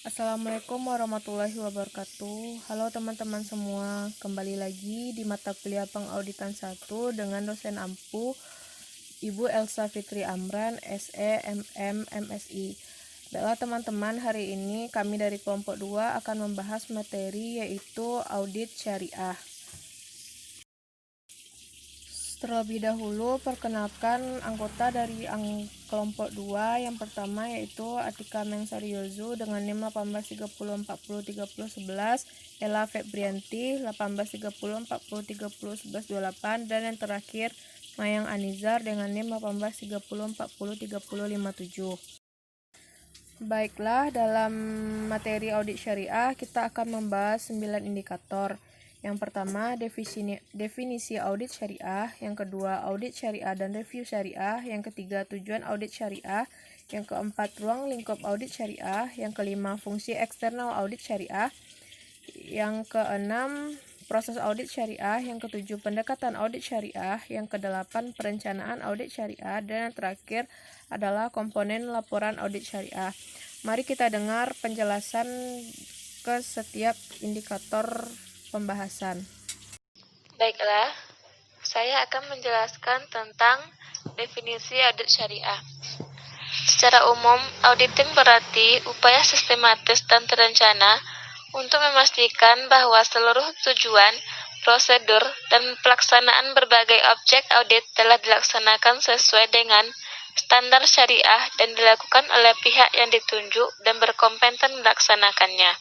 Assalamualaikum warahmatullahi wabarakatuh. Halo teman-teman semua, kembali lagi di mata kuliah Pengauditan 1 dengan dosen ampuh Ibu Elsa Fitri Amran, SE, MM, MSI. Baiklah teman-teman, hari ini kami dari kelompok 2 akan membahas materi yaitu audit syariah. Terlebih dahulu, perkenalkan anggota dari kelompok 2. Yang pertama yaitu Atika Mengsariozu dengan NIM 1830403011, Ella Febrianti 183040301128, dan yang terakhir Mayang Anizar dengan NIM 1830403057. Baiklah, dalam materi audit syariah kita akan membahas 9 indikator. Yang pertama, definisi audit syariah. Yang kedua, audit syariah dan review syariah. Yang ketiga, tujuan audit syariah. Yang keempat, ruang lingkup audit syariah. Yang kelima, fungsi eksternal audit syariah. Yang keenam, proses audit syariah. Yang ketujuh, pendekatan audit syariah. Yang kedelapan, perencanaan audit syariah. Dan yang terakhir adalah komponen laporan audit syariah. Mari kita dengar penjelasan ke setiap indikator pembahasan. Baiklah, saya akan menjelaskan tentang definisi audit syariah. Secara umum, auditing berarti upaya sistematis dan terencana untuk memastikan bahwa seluruh tujuan, prosedur, dan pelaksanaan berbagai objek audit telah dilaksanakan sesuai dengan standar syariah dan dilakukan oleh pihak yang ditunjuk dan berkompeten melaksanakannya.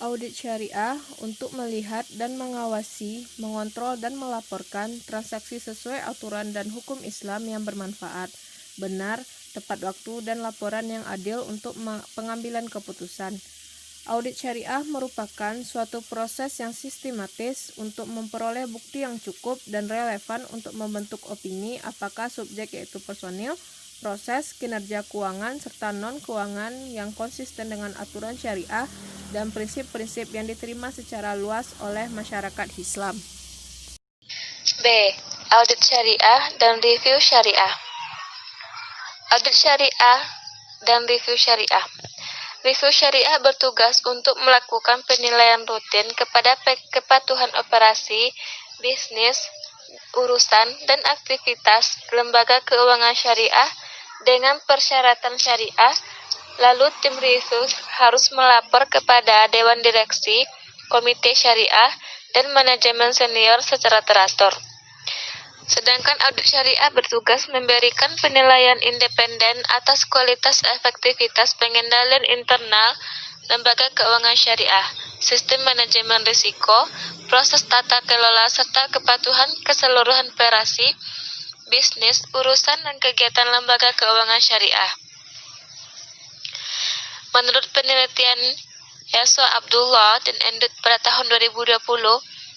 Audit syariah untuk melihat dan mengawasi, mengontrol dan melaporkan transaksi sesuai aturan dan hukum Islam yang bermanfaat, benar, tepat waktu, dan laporan yang adil untuk pengambilan keputusan. Audit syariah merupakan suatu proses yang sistematis untuk memperoleh bukti yang cukup dan relevan untuk membentuk opini apakah subjek yaitu personil, proses, kinerja keuangan, serta non-keuangan yang konsisten dengan aturan syariah dan prinsip-prinsip yang diterima secara luas oleh masyarakat Islam. B. Audit syariah dan review syariah. Audit syariah dan review syariah. Review syariah bertugas untuk melakukan penilaian rutin kepada kepatuhan operasi, bisnis, urusan, dan aktivitas lembaga keuangan syariah dengan persyaratan syariah. Lalu tim review harus melapor kepada Dewan Direksi, Komite Syariah, dan manajemen senior secara teratur. Sedangkan audit syariah bertugas memberikan penilaian independen atas kualitas efektivitas pengendalian internal lembaga keuangan syariah, sistem manajemen risiko, proses tata kelola serta kepatuhan keseluruhan operasi, bisnis, urusan, dan kegiatan lembaga keuangan syariah. Menurut penelitian Yaswa Abdullah dan Endut pada tahun 2020,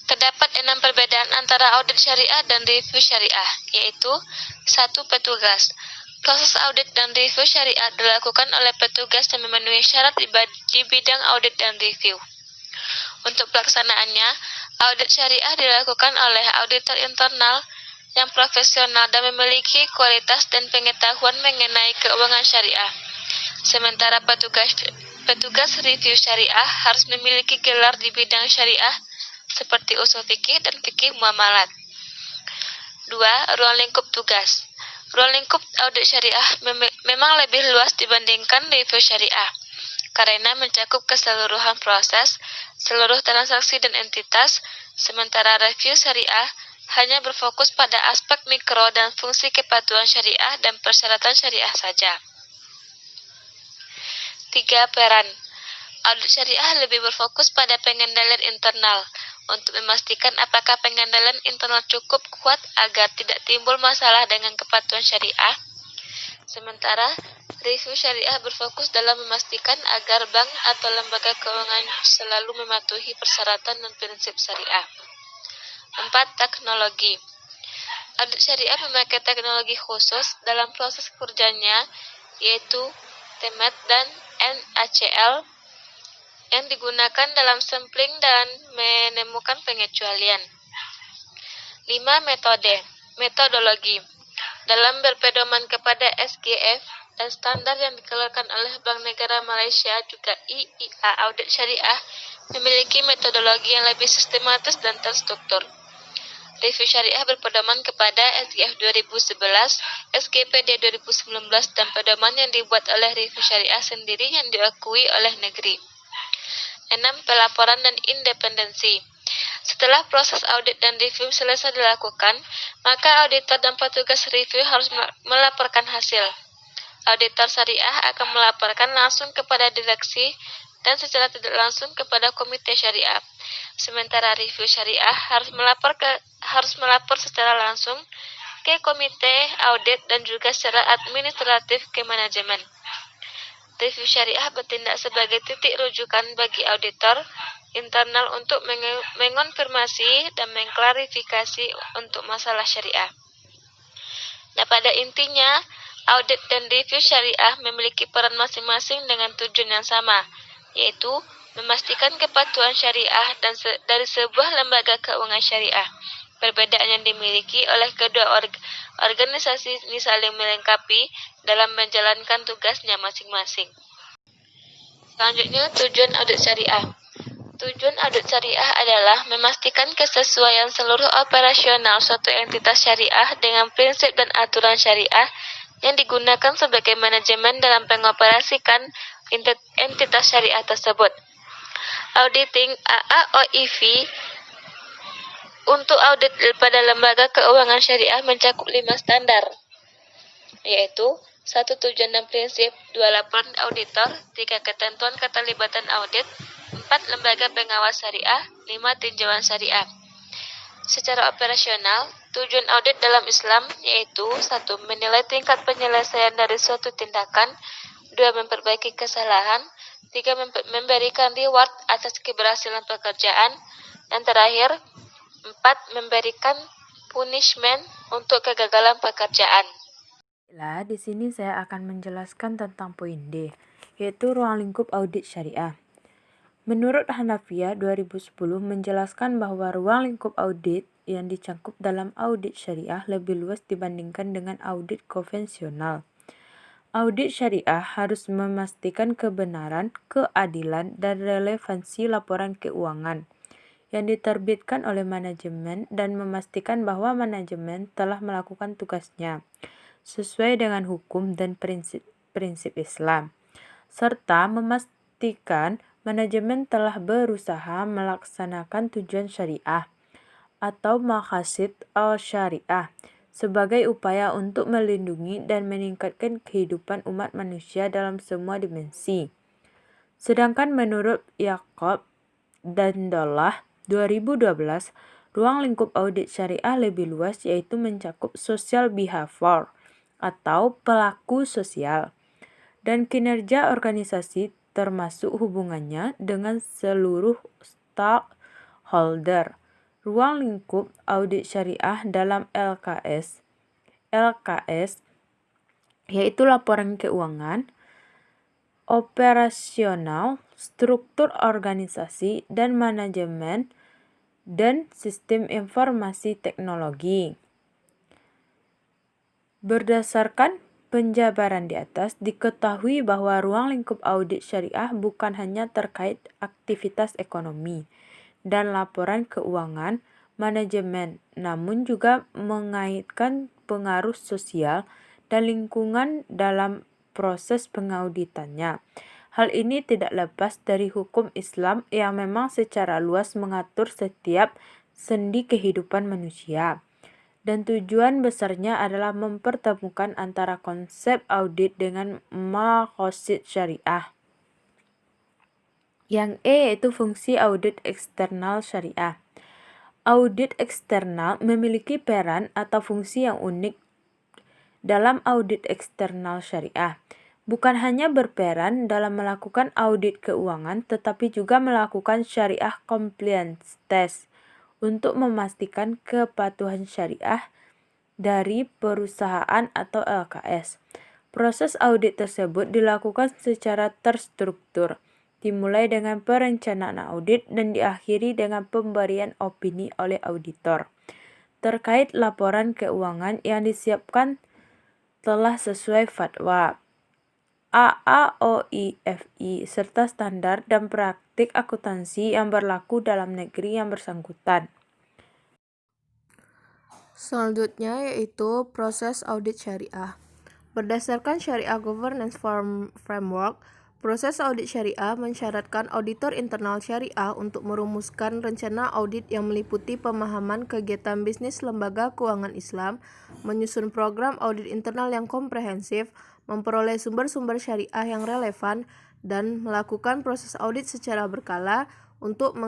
terdapat 6 perbedaan antara audit syariah dan review syariah, yaitu 1. Petugas. Proses audit dan review syariah dilakukan oleh petugas yang memenuhi syarat di bidang audit dan review. Untuk pelaksanaannya, audit syariah dilakukan oleh auditor internal yang profesional dan memiliki kualitas dan pengetahuan mengenai keuangan syariah. Sementara petugas review syariah harus memiliki gelar di bidang syariah seperti usul fikih dan fikih muamalat. 2. Ruang lingkup tugas. Ruang lingkup audit syariah memang lebih luas dibandingkan review syariah, karena mencakup keseluruhan proses, seluruh transaksi dan entitas, sementara review syariah hanya berfokus pada aspek mikro dan fungsi kepatuhan syariah dan persyaratan syariah saja. 3. Peran. Audit syariah lebih berfokus pada pengendalian internal, untuk memastikan apakah pengendalian internal cukup kuat agar tidak timbul masalah dengan kepatuhan syariah. Sementara, review syariah berfokus dalam memastikan agar bank atau lembaga keuangan selalu mematuhi persyaratan dan prinsip syariah. 4. Teknologi. Audit syariah memakai teknologi khusus dalam proses kerjanya, yaitu TMAT dan NaCl yang digunakan dalam sampling dan menemukan pengecualian. 5. Metodologi. Dalam berpedoman kepada SGF, dan standar yang dikeluarkan oleh Bank Negara Malaysia juga IIA Audit Syariah memiliki metodologi yang lebih sistematis dan terstruktur. Review syariah berpedoman kepada SGF 2011, SGPD 2019, dan pedoman yang dibuat oleh review syariah sendiri yang diakui oleh negeri. 6. Pelaporan dan independensi. Setelah proses audit dan review selesai dilakukan, maka auditor dan petugas review harus melaporkan hasil. Auditor syariah akan melaporkan langsung kepada direksi dan secara tidak langsung kepada komite syariah. Sementara review syariah harus melapor secara langsung ke komite audit dan juga secara administratif ke manajemen. Review syariah bertindak sebagai titik rujukan bagi auditor internal untuk mengonfirmasi dan mengklarifikasi untuk masalah syariah. Nah, pada intinya, audit dan review syariah memiliki peran masing-masing dengan tujuan yang sama, yaitu memastikan kepatuhan syariah dari sebuah lembaga keuangan syariah. Perbedaan yang dimiliki oleh kedua organisasi ini saling melengkapi dalam menjalankan tugasnya masing-masing. Selanjutnya, tujuan audit syariah. Tujuan audit syariah adalah memastikan kesesuaian seluruh operasional suatu entitas syariah dengan prinsip dan aturan syariah yang digunakan sebagai manajemen dalam mengoperasikan entitas syariah tersebut. Auditing AAOIV untuk audit pada lembaga keuangan syariah mencakup 5 standar, yaitu 1. Tujuan dan prinsip, 2. Laporan auditor, 3. Ketentuan keterlibatan audit, 4. Lembaga pengawas syariah, 5. Tinjauan syariah. Secara operasional, tujuan audit dalam Islam yaitu 1. Menilai tingkat penyelesaian dari suatu tindakan, 2. Memperbaiki kesalahan, 3. Memberikan reward atas keberhasilan pekerjaan, dan terakhir 4. Memberikan punishment untuk kegagalan pekerjaan. Di sini saya akan menjelaskan tentang poin D, yaitu ruang lingkup audit syariah. Menurut Hanafiyah 2010 menjelaskan bahwa ruang lingkup audit yang dicangkup dalam audit syariah lebih luas dibandingkan dengan audit konvensional. Audit syariah harus memastikan kebenaran, keadilan, dan relevansi laporan keuangan yang diterbitkan oleh manajemen dan memastikan bahwa manajemen telah melakukan tugasnya sesuai dengan hukum dan prinsip Islam, serta memastikan manajemen telah berusaha melaksanakan tujuan syariah atau maqasid al-syariah sebagai upaya untuk melindungi dan meningkatkan kehidupan umat manusia dalam semua dimensi. Sedangkan menurut Yaqub dan Dollah 2012, ruang lingkup audit syariah lebih luas yaitu mencakup social behavior atau pelaku sosial dan kinerja organisasi termasuk hubungannya dengan seluruh stakeholder. Ruang lingkup audit syariah dalam LKS yaitu laporan keuangan, operasional, struktur organisasi dan manajemen, dan sistem informasi teknologi. Berdasarkan penjabaran di atas, diketahui bahwa ruang lingkup audit syariah bukan hanya terkait aktivitas ekonomi dan laporan keuangan manajemen, namun juga mengaitkan pengaruh sosial dan lingkungan dalam proses pengauditannya. Hal ini tidak lepas dari hukum Islam yang memang secara luas mengatur setiap sendi kehidupan manusia. Dan tujuan besarnya adalah mempertemukan antara konsep audit dengan maqasid syariah. Yang E yaitu fungsi audit eksternal syariah. Audit eksternal memiliki peran atau fungsi yang unik dalam audit eksternal syariah. Bukan hanya berperan dalam melakukan audit keuangan, tetapi juga melakukan syariah compliance test untuk memastikan kepatuhan syariah dari perusahaan atau LKS. Proses audit tersebut dilakukan secara terstruktur, dimulai dengan perencanaan audit dan diakhiri dengan pemberian opini oleh auditor terkait laporan keuangan yang disiapkan telah sesuai fatwa. AAOIFI, serta standar dan praktik akuntansi yang berlaku dalam negeri yang bersangkutan. Selanjutnya yaitu proses audit syariah. Berdasarkan Syariah Governance Framework, proses audit syariah mensyaratkan auditor internal syariah untuk merumuskan rencana audit yang meliputi pemahaman kegiatan bisnis lembaga keuangan Islam, menyusun program audit internal yang komprehensif, memperoleh sumber-sumber syariah yang relevan, dan melakukan proses audit secara berkala untuk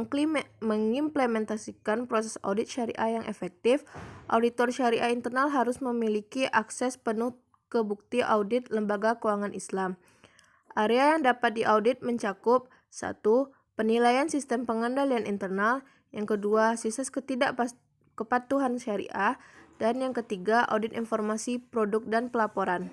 mengimplementasikan proses audit syariah yang efektif. Auditor syariah internal harus memiliki akses penuh ke bukti audit lembaga keuangan Islam. Area yang dapat diaudit mencakup 1. Penilaian sistem pengendalian internal, yang kedua, sisa kepatuhan syariah, dan yang ketiga, audit informasi produk dan pelaporan.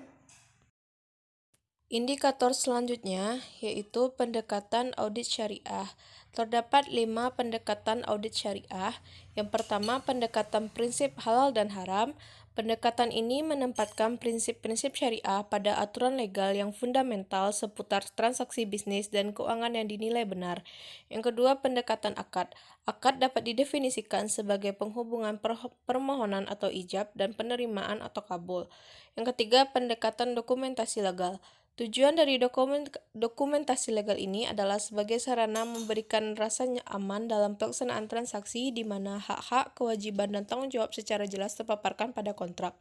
Indikator selanjutnya yaitu pendekatan audit syariah. Terdapat 5 pendekatan audit syariah. Yang pertama, pendekatan prinsip halal dan haram. Pendekatan ini menempatkan prinsip-prinsip syariah pada aturan legal yang fundamental seputar transaksi bisnis dan keuangan yang dinilai benar. Yang kedua, pendekatan akad. Akad dapat didefinisikan sebagai penghubungan permohonan atau ijab dan penerimaan atau kabul. Yang ketiga, pendekatan dokumentasi legal. Tujuan dari dokumentasi legal ini adalah sebagai sarana memberikan rasa aman dalam pelaksanaan transaksi di mana hak-hak, kewajiban, dan tanggung jawab secara jelas terpaparkan pada kontrak.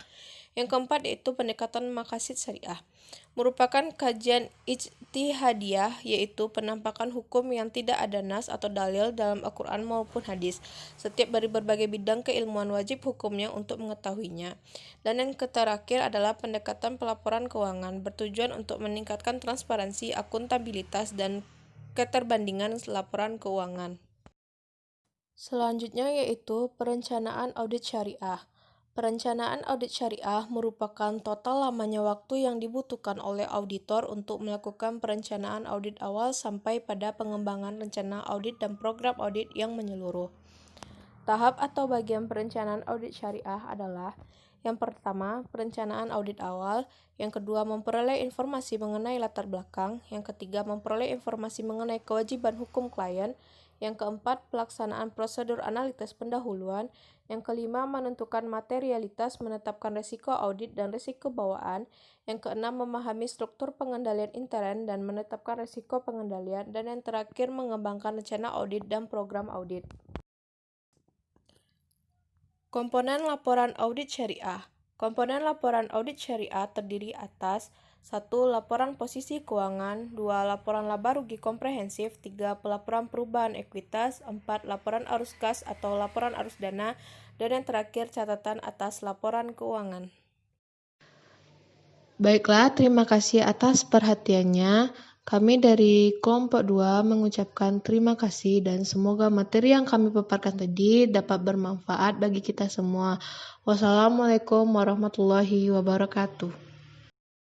Yang keempat yaitu pendekatan maqasid syariah. Merupakan kajian ijtihadiyah, yaitu penampakan hukum yang tidak ada nas atau dalil dalam Al-Quran maupun hadis. Setiap dari berbagai bidang keilmuan wajib hukumnya untuk mengetahuinya. Dan yang terakhir adalah pendekatan pelaporan keuangan, bertujuan untuk meningkatkan transparansi, akuntabilitas, dan keterbandingan laporan keuangan. Selanjutnya yaitu perencanaan audit syariah. Perencanaan audit syariah merupakan total lamanya waktu yang dibutuhkan oleh auditor untuk melakukan perencanaan audit awal sampai pada pengembangan rencana audit dan program audit yang menyeluruh. Tahap atau bagian perencanaan audit syariah adalah: yang pertama, perencanaan audit awal. Yang kedua, memperoleh informasi mengenai latar belakang. Yang ketiga, memperoleh informasi mengenai kewajiban hukum klien. Yang keempat, pelaksanaan prosedur analisis pendahuluan. Yang kelima, menentukan materialitas, menetapkan risiko audit dan risiko bawaan. Yang keenam, memahami struktur pengendalian intern dan menetapkan risiko pengendalian. Dan yang terakhir, mengembangkan rencana audit dan program audit. Komponen laporan audit syariah. Komponen laporan audit syariah terdiri atas 1. Laporan posisi keuangan, 2. Laporan laba rugi komprehensif, 3. Pelaporan perubahan ekuitas, 4. Laporan arus kas atau laporan arus dana, dan yang terakhir catatan atas laporan keuangan. Baiklah, terima kasih atas perhatiannya. Kami dari kelompok 2 mengucapkan terima kasih dan semoga materi yang kami paparkan tadi dapat bermanfaat bagi kita semua. Wassalamualaikum warahmatullahi wabarakatuh.